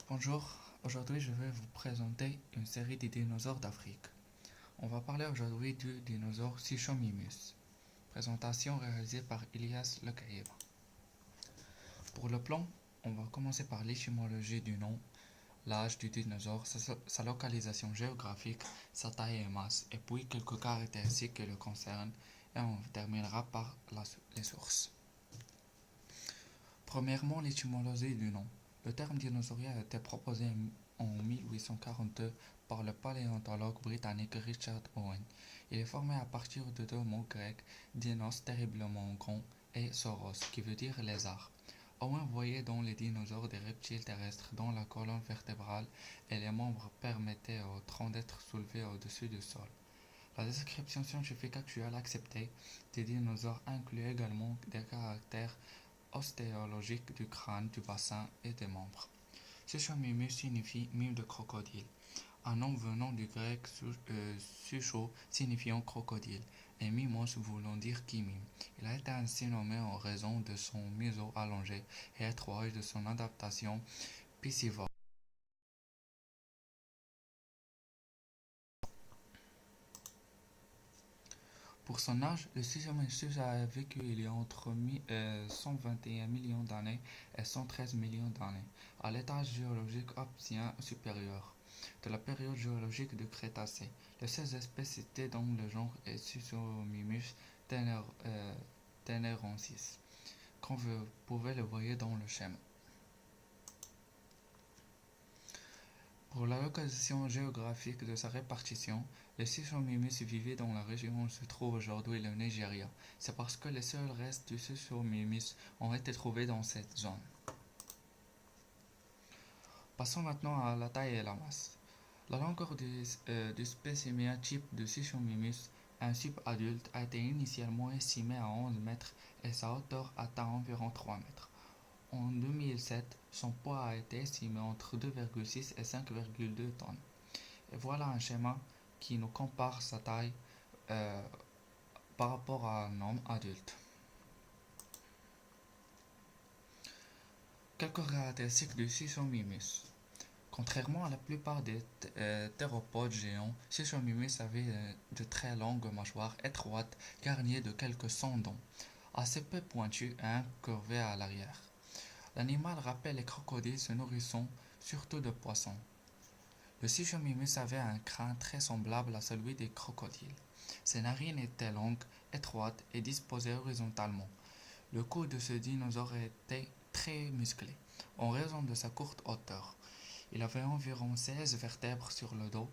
Bonjour, aujourd'hui je vais vous présenter une série des dinosaures d'Afrique. On va parler aujourd'hui du dinosaure Sichomimus. Présentation réalisée par Elias Lecaïba. Pour le plan, on va commencer par l'étymologie du nom, l'âge du dinosaure, sa localisation géographique, sa taille et masse, et puis quelques caractéristiques qui le concernent, et on terminera par les sources. Premièrement, l'étymologie du nom. Le terme dinosauria a été proposé en 1842 par le paléontologue britannique Richard Owen. Il est formé à partir de deux mots grecs, dinos terriblement grand et sauros, qui veut dire lézard. Owen voyait dans les dinosaures des reptiles terrestres dont la colonne vertébrale et les membres permettaient au tronc d'être soulevé au-dessus du sol. La description scientifique actuelle acceptée des dinosaures inclut également des caractères ostéologiques du crâne, du bassin et des membres. Sichomimus signifie mime de crocodile, un nom venant du grec sucho signifiant crocodile et mimos voulant dire qui mime. Il a été ainsi nommé en raison de son museau allongé et étroit et de son adaptation piscivore. Pour son âge, le Sichomimus a vécu il y a entre 121 millions d'années et 113 millions d'années, à l'étage géologique Aptien supérieur, de la période géologique du Crétacé. Les 16 espèces citées dans le genre est Sichomimus tenerensis, comme vous pouvez le voir dans le schéma. Pour la localisation géographique de sa répartition, les Sichomimus vivaient dans la région où se trouve aujourd'hui le Nigeria. C'est parce que les seuls restes du Sichomimus ont été trouvés dans cette zone. Passons maintenant à la taille et la masse. La longueur du spécimen type de Sichomimus, un subadulte, a été initialement estimée à 11 mètres et sa hauteur atteint environ 3 mètres. En 2007, son poids a été estimé entre 2,6 et 5,2 tonnes. Et voilà un schéma qui nous compare sa taille euh, par rapport à un homme adulte. Quelques caractéristiques du Sichomimus. Contrairement à la plupart des théropodes géants, Sichomimus avait de très longues mâchoires étroites garnies de quelques 100 dents, assez peu pointues et incurvées à l'arrière. L'animal rappelle les crocodiles se nourrissant surtout de poissons. Le Sichomimus avait un crâne très semblable à celui des crocodiles. Ses narines étaient longues, étroites et disposées horizontalement. Le cou de ce dinosaure était très musclé, en raison de sa courte hauteur. Il avait environ 16 vertèbres sur le dos